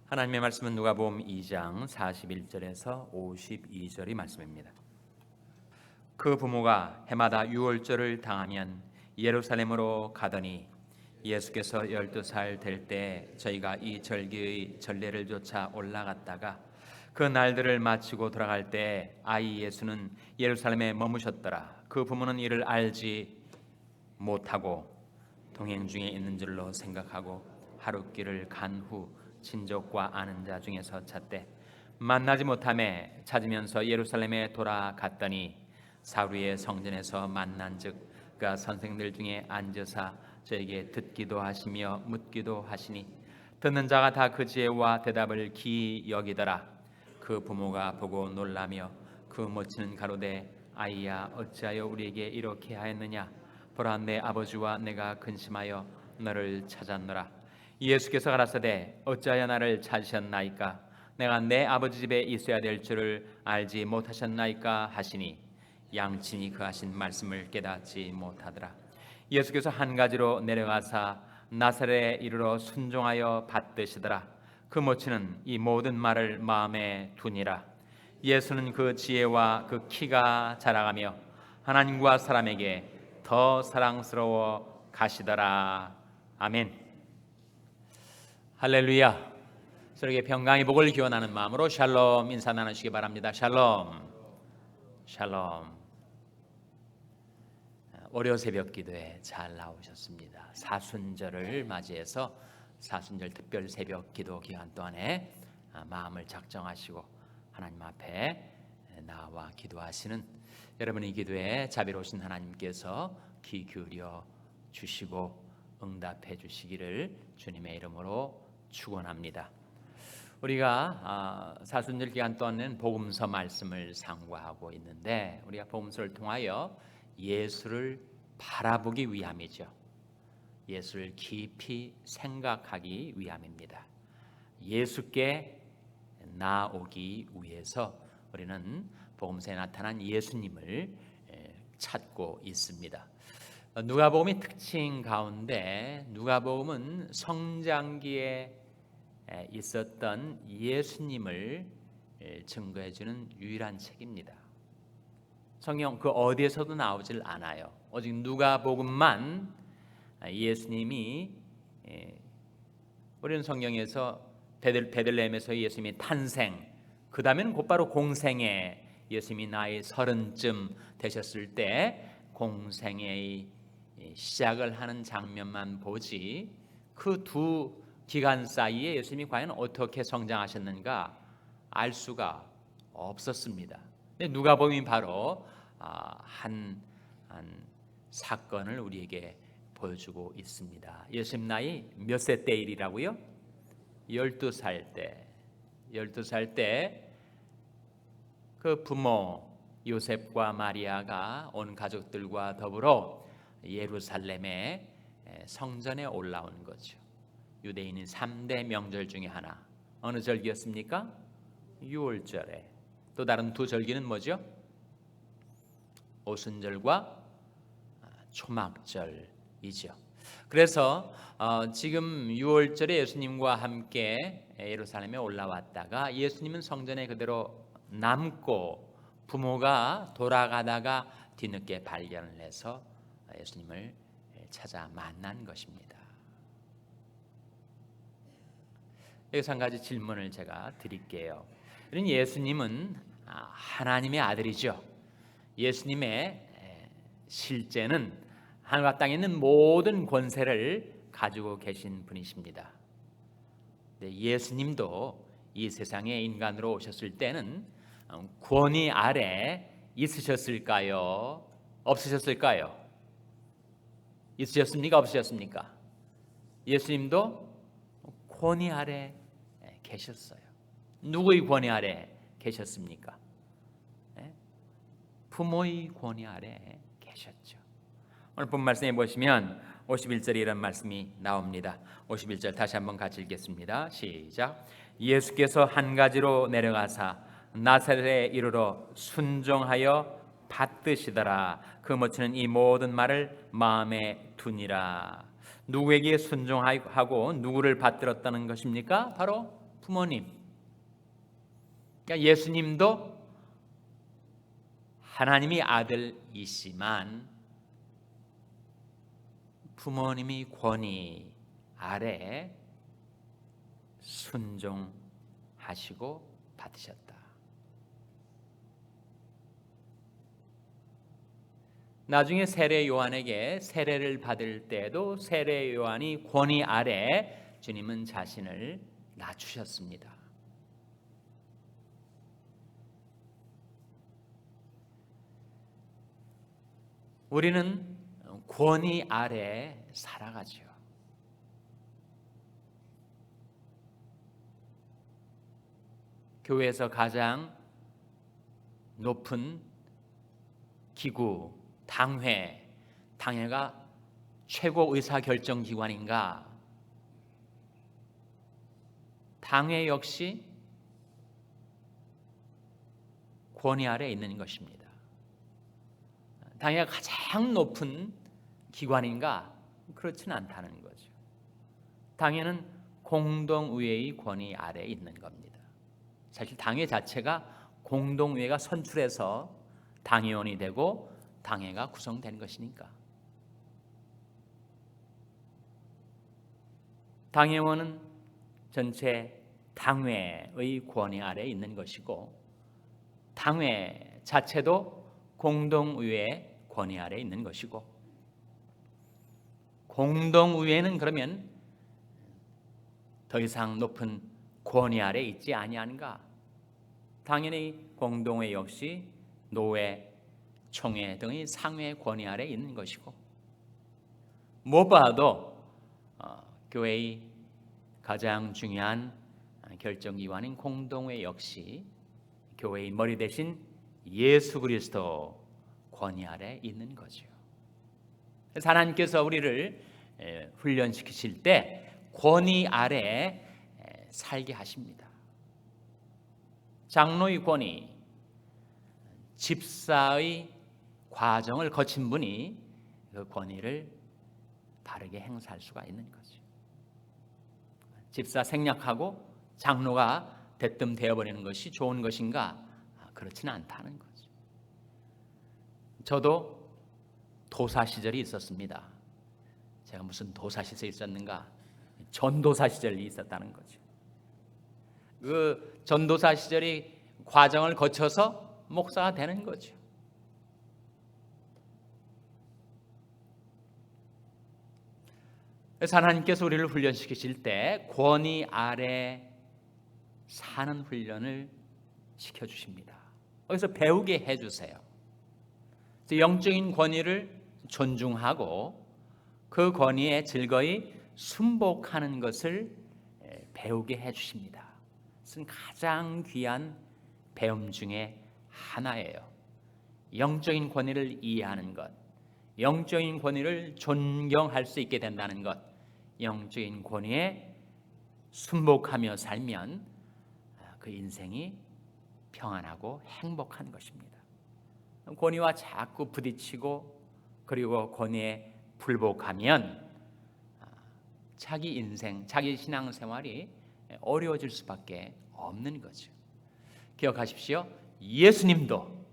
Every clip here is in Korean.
하나님의 말씀은 누가복음 2장 41절에서 52절의 말씀입니다. 그 부모가 해마다 유월절을 당하면 예루살렘으로 가더니 예수께서 12살 될 때 저희가 이 절기의 전례를 좇아 올라갔다가 그 날들을 마치고 돌아갈 때 아이 예수는 예루살렘에 머무셨더라. 그 부모는 이를 알지 못하고 동행 중에 있는 줄로 생각하고 하룻길을 간 후 친족과 아는 자 중에서 찾되 만나지 못하매 찾으면서 예루살렘에 돌아갔더니 사루의 성전에서 만난즉 그가 선생들 중에 앉으사 저에게 듣기도 하시며 묻기도 하시니 듣는 자가 다 그 지혜와 대답을 기이 여기더라. 그 부모가 보고 놀라며 그 모친은 가로되 아이야 어찌하여 우리에게 이렇게 하였느냐. 보라 내 아버지와 내가 근심하여 너를 찾았노라. 예수께서 가라사대 어찌하여 나를 찾으셨나이까. 내가 내 아버지 집에 있어야 될 줄을 알지 못하셨나이까 하시니 양친이 그 하신 말씀을 깨닫지 못하더라. 예수께서 한 가지로 내려가사 나사렛에 이르러 순종하여 받드시더라. 그 모친은 이 모든 말을 마음에 두니라. 예수는 그 지혜와 그 키가 자라가며 하나님과 사람에게 더 사랑스러워 가시더라. 아멘. 할렐루야. 서로에게 평강의 복을 기원하는 마음으로 샬롬 인사 나누시기 바랍니다. 샬롬. 샬롬. 월요 새벽 기도에 잘 나오셨습니다. 사순절을 맞이해서 사순절 특별 새벽 기도 기간 동안에 마음을 작정하시고 하나님 앞에 나와 기도하시는 여러분의 기도에 자비로우신 하나님께서 귀 기울여 주시고 응답해 주시기를 주님의 이름으로 축원합니다. 우리가 사순절 기간 동안은 복음서 말씀을 상고하고 있는데 우리가 복음서를 통하여 예수를 바라보기 위함이죠. 예수를 깊이 생각하기 위함입니다. 예수께 나오기 위해서 우리는 복음서에 나타난 예수님을 찾고 있습니다. 누가복음의 특징 가운데 누가복음은 성장기에 있었던 예수님을 증거해주는 유일한 책입니다. 성경 그 어디에서도 나오질 않아요. 오직 누가복음만 예수님이 우리는 성경에서 베들레헴에서 예수님의 탄생, 그 다음에는 곧바로 공생에 예수님이 나이 30쯤 되셨을 때 공생의 시작을 하는 장면만 보지 그 두 기간 사이에 예수님이 과연 어떻게 성장하셨는가 알 수가 없었습니다. 누가복음이 바로 한 사건을 우리에게 보여주고 있습니다. 예수님 나이 몇 세 때 일이라고요? 12살 때. 12살 때 그 부모 요셉과 마리아가 온 가족들과 더불어 예루살렘의 성전에 올라온 거죠. 유대인인 3대 명절 중에 하나. 어느 절기였습니까? 유월절에. 또 다른 두 절기는 뭐죠? 오순절과 초막절이죠. 그래서 지금 유월절에 예수님과 함께 예루살렘에 올라왔다가 예수님은 성전에 그대로 남고 부모가 돌아가다가 뒤늦게 발견을 해서 예수님을 찾아 만난 것입니다. 여기서 한 가지 질문을 제가 드릴게요. 예수님은 하나님의 아들이죠. 예수님의 실제는 하늘과 땅에 있는 모든 권세를 가지고 계신 분이십니다. 예수님도 이 세상에 인간으로 오셨을 때는 권위 아래 있으셨을까요? 없으셨을까요? 있으셨습니까? 없으셨습니까? 예수님도 권위 아래 계셨어요. 누구의 권위 아래 계셨습니까? 부모의 권위 아래 계셨죠. 오늘 본 말씀에 보시면 51절에 이런 말씀이 나옵니다. 51절 다시 한번 같이 읽겠습니다. 시작. 예수께서 한 가지로 내려가사 나사렛에 이르러 순종하여 받드시더라. 그 모친은 이 모든 말을 마음에 두니라. 누구에게 순종하고 누구를 받들었다는 것입니까? 바로 부모님. 그러니까 예수님도 하나님이 아들이시만 부모님이 권위 아래 순종하시고 받으셨다. 나중에 세례 요한에게 세례를 받을 때도 세례 요한이 권위 아래 주님은 자신을 낮추셨습니다. 우리는 권위 아래 살아가죠. 교회에서 가장 높은 기구, 당회가 최고 의사결정 기관인가? 당회 역시 권위 아래 있는 것입니다. 당회가 가장 높은 기관인가? 그렇지는 않다는 거죠. 당회는 공동의회의 권위 아래에 있는 겁니다. 사실 당회 자체가 공동의회가 선출해서 당회원이 되고 당회가 구성된 것이니까. 당회원은 전체 당회의 권위 아래에 있는 것이고 당회 자체도 공동의회 권위 아래에 있는 것이고 공동의회는 그러면 더 이상 높은 권위 아래에 있지 아니하는가? 당연히 공동회의 역시 노회, 총회 등의 상회 권위 아래에 있는 것이고 무엇보다도 교회의 가장 중요한 결정기관인 공동회 역시 교회의 머리 대신 예수 그리스도 권위 아래에 있는 거죠. 그래서 하나님께서 우리를 훈련시키실 때 권위 아래에 살게 하십니다. 장로의 권위, 집사의 과정을 거친 분이 그 권위를 바르게 행사할 수가 있는 거죠. 집사 생략하고 장로가 대뜸 되어버리는 것이 좋은 것인가? 그렇지는 않다는 거죠. 저도 도사 시절이 있었습니다. 제가 무슨 도사 시절이 있었는가? 전도사 시절이 있었다는 거죠. 그 전도사 시절이 과정을 거쳐서 목사가 되는 거죠. 그래서 하나님께서 우리를 훈련시키실 때 권위 아래 사는 훈련을 시켜주십니다. 거기서 배우게 해주세요. 영적인 권위를 존중하고 그 권위에 즐거이 순복하는 것을 배우게 해주십니다. 그것은 가장 귀한 배움 중에 하나예요. 영적인 권위를 이해하는 것, 영적인 권위를 존경할 수 있게 된다는 것, 영적인 권위에 순복하며 살면 그 인생이 평안하고 행복한 것입니다. 권위와 자꾸 부딪히고 그리고 권위에 불복하면 자기 인생, 자기 신앙생활이 어려워질 수밖에 없는 거죠. 기억하십시오. 예수님도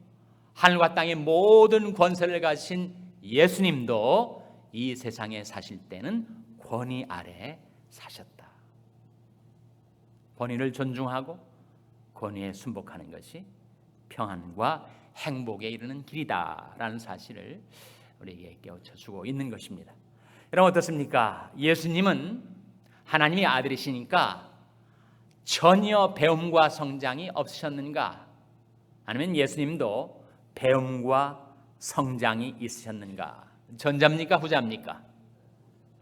하늘과 땅의 모든 권세를 가진 예수님도 이 세상에 사실 때는 권위 아래 사셨다. 권위를 존중하고 권위에 순복하는 것이 평안과 행복에 이르는 길이다라는 사실을 우리에게 깨우쳐주고 있는 것입니다. 여러분 어떻습니까? 예수님은 하나님의 아들이시니까 전혀 배움과 성장이 없으셨는가? 아니면 예수님도 배움과 성장이 있으셨는가? 전자입니까? 후자입니까?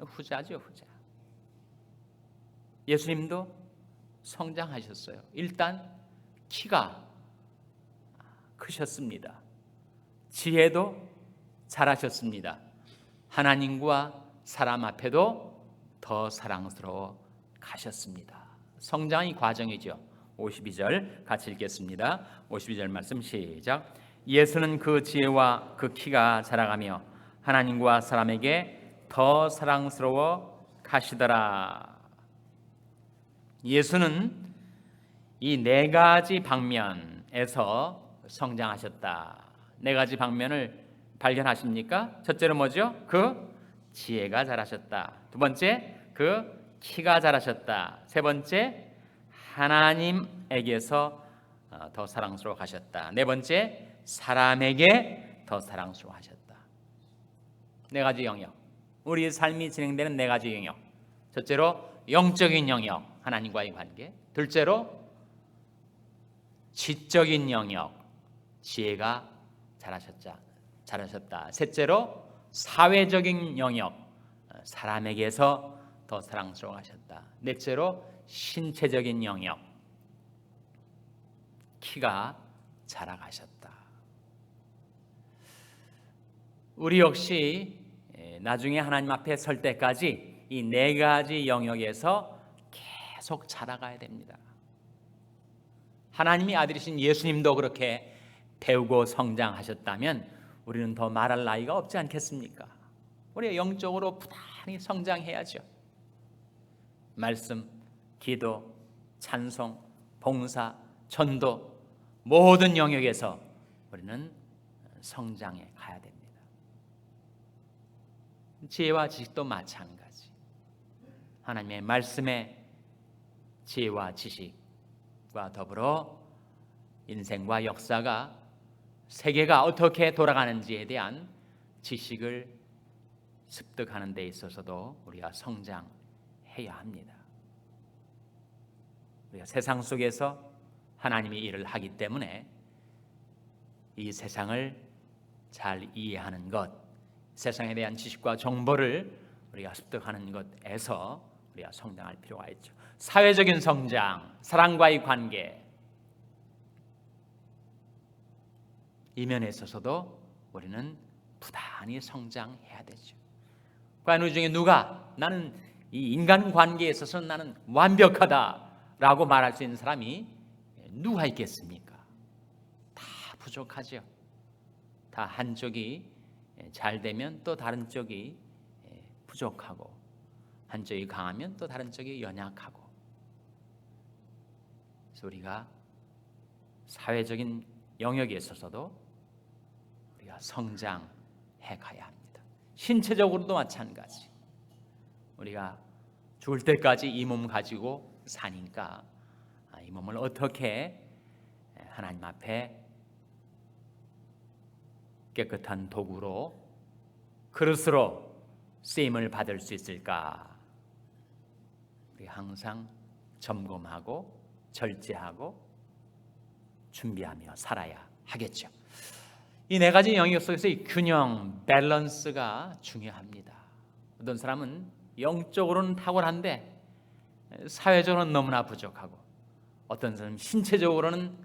후자죠, 후자. 예수님도 성장하셨어요. 일단 키가 크셨습니다. 지혜도 잘하셨습니다. 하나님과 사람 앞에도 더 사랑스러워 가셨습니다. 성장의 과정이죠. 52절 같이 읽겠습니다. 52절 말씀 시작. 예수는 그 지혜와 그 키가 자라가며 하나님과 사람에게 더 사랑스러워 가시더라. 예수는 이 네 가지 방면에서 성장하셨다. 네 가지 방면을 발견하십니까? 첫째로 뭐죠? 그 지혜가 자라셨다. 두 번째, 그 키가 자라셨다. 세 번째, 하나님에게서 더 사랑스러워 하셨다. 네 번째, 사람에게 더 사랑스러워 하셨다. 네 가지 영역. 우리의 삶이 진행되는 네 가지 영역. 첫째로 영적인 영역, 하나님과의 관계. 둘째로 지적인 영역, 지혜가 자라셨다. 셋째로 사회적인 영역, 사람에게서 더 사랑스러워 하셨다. 넷째로 신체적인 영역, 키가 자라가셨다. 우리 역시 나중에 하나님 앞에 설 때까지 이 네 가지 영역에서 계속 자라가야 됩니다. 하나님의 아들이신 예수님도 그렇게 배우고 성장하셨다면 우리는 더 말할 나위가 없지 않겠습니까? 우리가 영적으로 부단히 성장해야죠. 말씀, 기도, 찬송, 봉사, 전도 모든 영역에서 우리는 성장해 가야 됩니다. 지혜와 지식도 마찬가지. 하나님의 말씀의 지혜와 지식과 더불어 인생과 역사가 세계가 어떻게 돌아가는지에 대한 지식을 습득하는 데 있어서도 우리가 성장해야 합니다. 우리가 세상 속에서 하나님의 일을 하기 때문에 이 세상을 잘 이해하는 것, 세상에 대한 지식과 정보를 우리가 습득하는 것에서 우리가 성장할 필요가 있죠. 사회적인 성장, 사람과의 관계, 이 면에 있어서도 우리는 부단히 성장해야 되죠. 과연 우리 중에 누가 나는 이 인간관계에 있어서 나는 완벽하다라고 말할 수 있는 사람이 누가 있겠습니까? 다 부족하죠. 다 한쪽이 잘 되면 또 다른 쪽이 부족하고, 한쪽이 강하면 또 다른 쪽이 연약하고. 그래서 우리가 사회적인 영역에 있어서도 우리가 성장해 가야 합니다. 신체적으로도 마찬가지. 우리가 죽을 때까지 이 몸 가지고 사니까 이 몸을 어떻게 하나님 앞에 깨끗한 도구로, 그릇으로 쓰임을 받을 수 있을까? 우리 항상 점검하고 절제하고 준비하며 살아야 하겠죠. 이 네 가지 영역 속에서 이 균형, 밸런스가 중요합니다. 어떤 사람은 영적으로는 탁월한데 사회적으로는 너무나 부족하고, 어떤 사람은 신체적으로는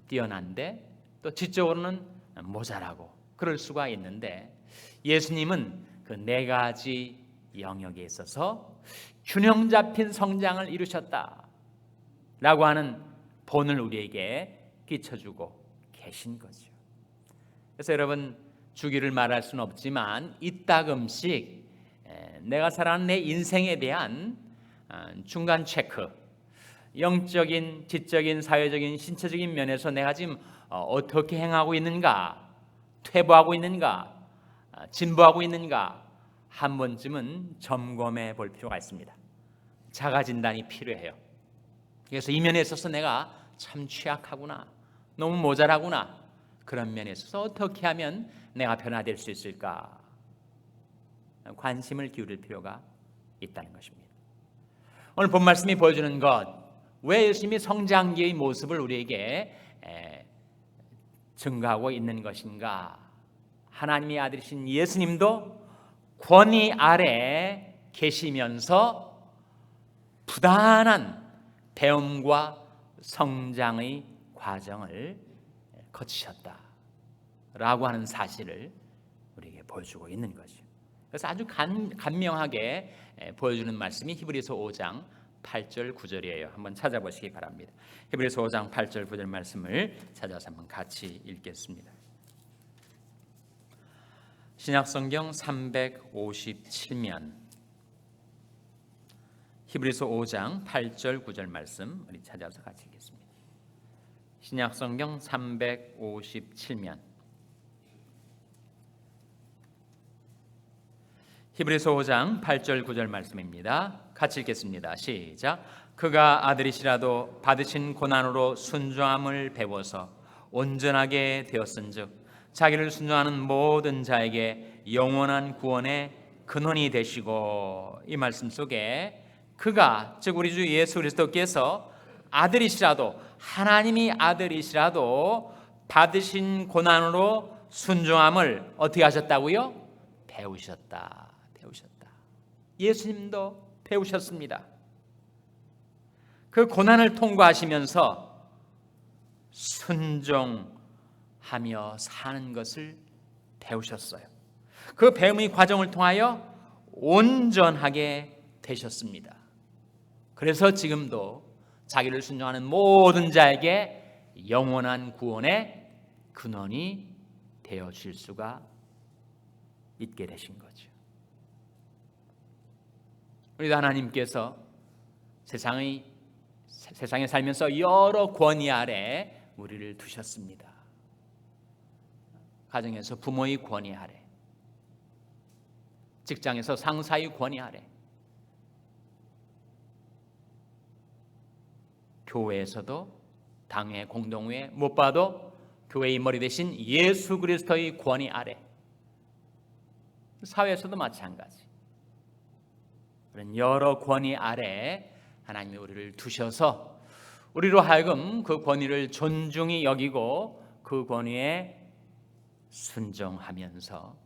뛰어난데 또 지적으로는 모자라고, 그럴 수가 있는데 예수님은 그 네 가지 영역에 있어서 균형 잡힌 성장을 이루셨다라고 하는 본을 우리에게 끼쳐주고 계신 거죠. 그래서 여러분, 주기를 말할 수는 없지만 이따금씩 내가 살아가는 내 인생에 대한 중간 체크, 영적인, 지적인, 사회적인, 신체적인 면에서 내가 지금 어떻게 행하고 있는가, 퇴보하고 있는가, 진보하고 있는가, 한 번쯤은 점검해 볼 필요가 있습니다. 자가 진단이 필요해요. 그래서 이 면에 있어서 내가 참 취약하구나, 너무 모자라구나, 그런 면에 있어서 어떻게 하면 내가 변화될 수 있을까, 관심을 기울일 필요가 있다는 것입니다. 오늘 본 말씀이 보여주는 것, 왜 예수님이 성장기의 모습을 우리에게 증거하고 있는 것인가? 하나님의 아들이신 예수님도 권위 아래 계시면서 부단한 배움과 성장의 과정을 거치셨다라고 하는 사실을 우리에게 보여주고 있는 거죠. 그래서 아주 간명하게 보여주는 말씀이 히브리서 5장 8절 9절이에요. 한번 찾아보시기 바랍니다. 히브리서 5장 8절 9절 말씀을 찾아서 한번 같이 읽겠습니다. 신약성경 357면 히브리서 5장 8절 9절 말씀 우리 찾아서 같이 읽겠습니다. 신약 성경 357면 히브리서 5장 8절 9절 말씀입니다. 같이 읽겠습니다. 시작. 그가 아들이시라도 받으신 고난으로 순종함을 배워서 온전하게 되었은즉 자기를 순종하는 모든 자에게 영원한 구원의 근원이 되시고, 이 말씀 속에 그가, 즉 우리 주 예수 그리스도께서 아들이시라도, 하나님이 아들이시라도 받으신 고난으로 순종함을 어떻게 하셨다고요? 배우셨다. 예수님도 배우셨습니다. 그 고난을 통과하시면서 순종하며 사는 것을 배우셨어요. 그 배움의 과정을 통하여 온전하게 되셨습니다. 그래서 지금도 자기를 순종하는 모든 자에게 영원한 구원의 근원이 되어질 수가 있게 되신 거죠. 우리도 하나님께서 세상에 살면서 여러 권위 아래 우리를 두셨습니다. 가정에서 부모의 권위 아래, 직장에서 상사의 권위 아래, 교회에서도 당회, 공동회, 못 봐도 교회의 머리 대신 예수 그리스도의 권위 아래, 사회에서도 마찬가지. 그런 여러 권위 아래 하나님이 우리를 두셔서 우리로 하여금 그 권위를 존중히 여기고 그 권위에 순종하면서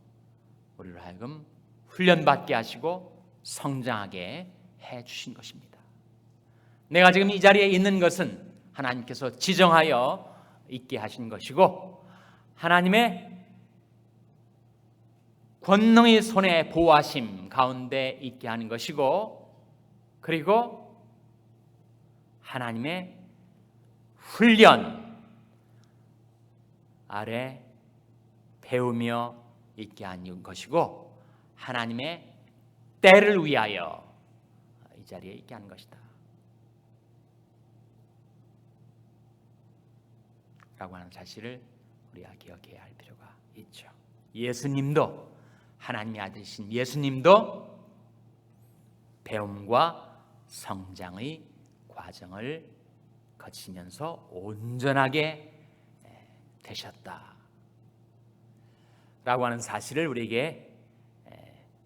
우리로 하여금 훈련받게 하시고 성장하게 해주신 것입니다. 내가 지금 이 자리에 있는 것은 하나님께서 지정하여 있게 하신 것이고, 하나님의 권능의 손에 보호하심 가운데 있게 하는 것이고, 그리고 하나님의 훈련 아래 배우며 있게 하는 것이고, 하나님의 때를 위하여 이 자리에 있게 하는 것이다 라고 하는 사실을 우리가 기억해야 할 필요가 있죠. 예수님도, 하나님의 아들이신 예수님도 배움과 성장의 과정을 거치면서 온전하게 되셨다 라고 하는 사실을 우리에게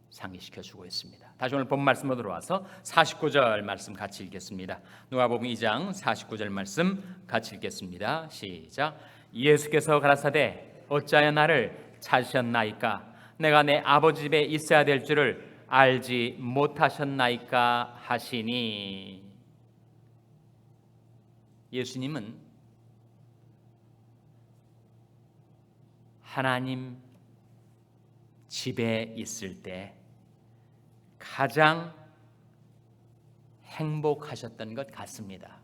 상기시켜주고 있습니다. 다시 오늘 본 말씀으로 들어와서 49절 말씀 같이 읽겠습니다. 누가복음 2장 49절 말씀 같이 읽겠습니다. 시작. 예수께서 가라사대 어찌하여 나를 찾으셨나이까? 내가 내 아버지 집에 있어야 될 줄을 알지 못하셨나이까 하시니. 예수님은 하나님 집에 있을 때 가장 행복하셨던 것 같습니다.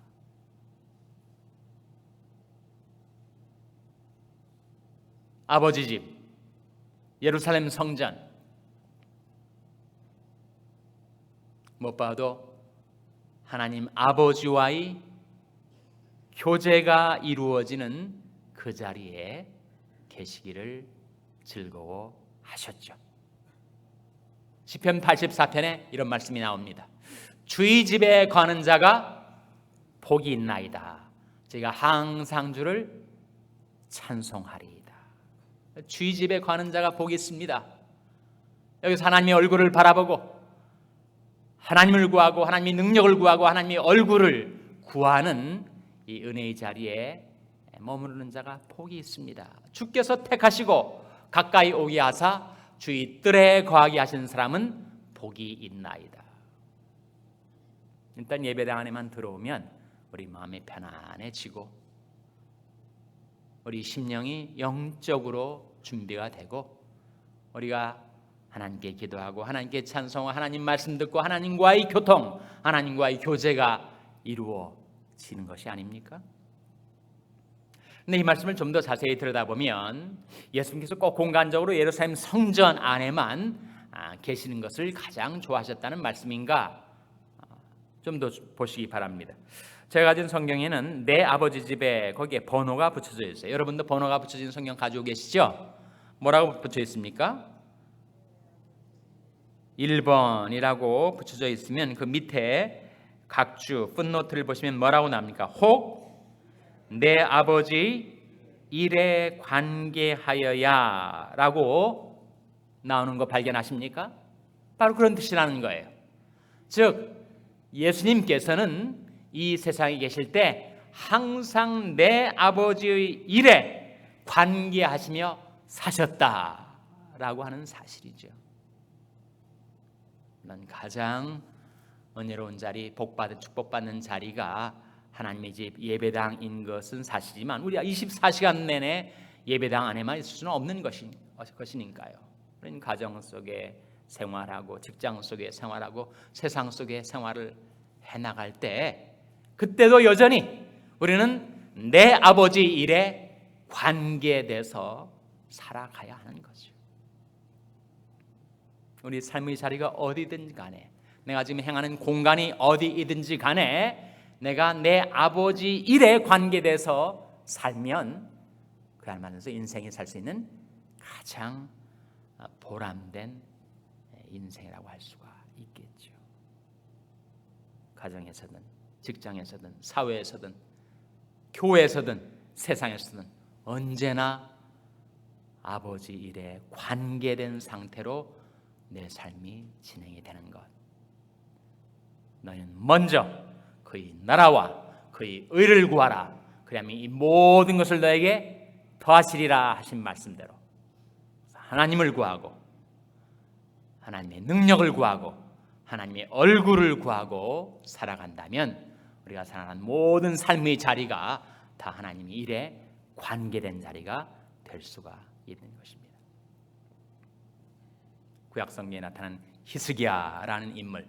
아버지 집, 예루살렘 성전, 못 봐도 하나님 아버지와의 교제가 이루어지는 그 자리에 계시기를 즐거워하셨죠. 시편 84편에 이런 말씀이 나옵니다. 주의 집에 거하는 자가 복이 있나이다. 제가 항상 주를 찬송하리이다. 주의 집에 거하는 자가 복이 있습니다. 여기서 하나님의 얼굴을 바라보고 하나님을 구하고 하나님의 능력을 구하고 하나님의 얼굴을 구하는 이 은혜의 자리에 머무르는 자가 복이 있습니다. 주께서 택하시고 가까이 오게 하사 주의 뜰에 거하게 하신 사람은 복이 있나이다. 일단 예배당 안에만 들어오면 우리 마음이 편안해지고 우리 심령이 영적으로 준비가 되고 우리가 하나님께 기도하고 하나님께 찬송하고 하나님 말씀 듣고 하나님과의 교통, 하나님과의 교제가 이루어지는 것이 아닙니까? 근데 이 말씀을 좀 더 자세히 들여다보면 예수님께서 꼭 공간적으로 예루살렘 성전 안에만 계시는 것을 가장 좋아하셨다는 말씀인가? 좀 더 보시기 바랍니다. 제가 가진 성경에는 내 아버지 집에 거기에 번호가 붙여져 있어요. 여러분도 번호가 붙여진 성경 가지고 계시죠? 뭐라고 붙여 있습니까? 1번이라고 붙여져 있으면 그 밑에 각주 풋노트를 보시면 뭐라고 나옵니까? 혹 내 아버지 일에 관계하여야 라고 나오는 거 발견하십니까? 바로 그런 뜻이라는 거예요. 즉 예수님께서는 이 세상에 계실 때 항상 내 아버지의 일에 관계하시며 사셨다라고 하는 사실이죠. 난 가장 은혜로운 자리, 복받은 축복받는 자리가 하나님의 집 예배당인 것은 사실이지만 우리가 24시간 내내 예배당 안에만 있을 수는 없는 것이니까요. 우리는 가정 속에 생활하고 직장 속에 생활하고 세상 속에 생활을 해나갈 때 그때도 여전히 우리는 내 아버지 일에 관계돼서 살아가야 하는 거죠. 우리 삶의 자리가 어디든 간에 내가 지금 행하는 공간이 어디이든지 간에 내가 내 아버지 일에 관계돼서 살면 그야말로 인생이 살 수 있는 가장 보람된 인생이라고 할 수가 있겠죠. 가정에서든 직장에서든 사회에서든 교회에서든 세상에서든 언제나 아버지 일에 관계된 상태로 내 삶이 진행이 되는 것. 너희는 먼저 그의 나라와 그의 의를 구하라. 그러면 이 모든 것을 너에게 더하시리라 하신 말씀대로 하나님을 구하고 하나님의 능력을 구하고 하나님의 얼굴을 구하고 살아간다면 우리가 살아가는 모든 삶의 자리가 다 하나님의 일에 관계된 자리가 될 수가 있는 것입니다. 구약성경에 나타난 히스기야라는 인물,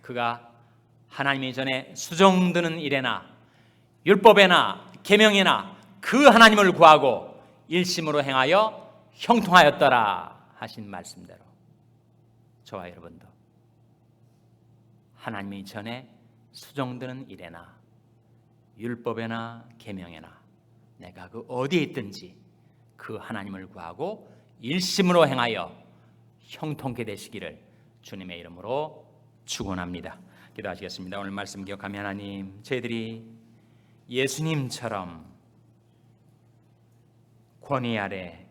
그가 하나님의 전에 수종드는 일에나 율법에나 계명에나 그 하나님을 구하고 일심으로 행하여 형통하였더라 하신 말씀대로 저와 여러분도 하나님의 전에 수종드는 일에나 율법에나 계명에나 내가 그 어디에 있든지 그 하나님을 구하고 일심으로 행하여 형통케 되시기를 주님의 이름으로 축원합니다. 기도하시겠습니다. 오늘 말씀 기억하며 하나님, 저희들이 예수님처럼 권위 아래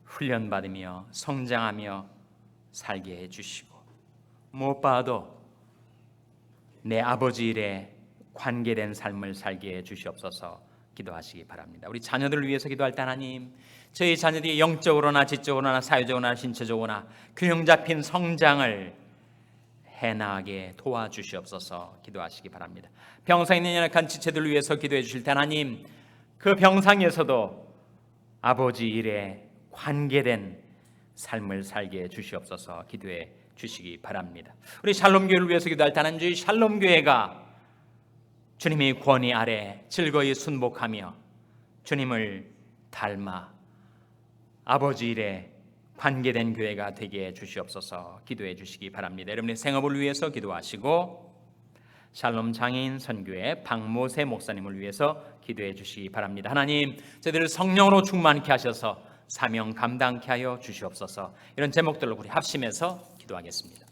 훈련받으며 성장하며 살게 해주시고 무엇보다도 내 아버지 일에 관계된 삶을 살게 해주시옵소서 기도하시기 바랍니다. 우리 자녀들을 위해서 기도할 때 하나님, 저희 자녀들이 영적으로나 지적으로나 사회적으로나 신체적으로나 균형 잡힌 성장을 해나가게 도와주시옵소서 기도하시기 바랍니다. 병상에 있는 연약한 지체들을 위해서 기도해 주실 때 하나님, 그 병상에서도 아버지 일에 관계된 삶을 살게 해 주시옵소서 기도해 주시기 바랍니다. 우리 샬롬교회를 위해서 기도할 때 하나님, 저희 샬롬교회가 주님의 권위 아래 즐거이 순복하며 주님을 닮아 아버지 일에 관계된 교회가 되게 해 주시옵소서 기도해 주시기 바랍니다. 여러분의 생업을 위해서 기도하시고 샬롬 장애인 선교회 박모세 목사님을 위해서 기도해 주시기 바랍니다. 하나님, 저희들을 성령으로 충만케 하셔서 사명 감당케 하여 주시옵소서. 이런 제목들로 우리 합심해서 기도하겠습니다.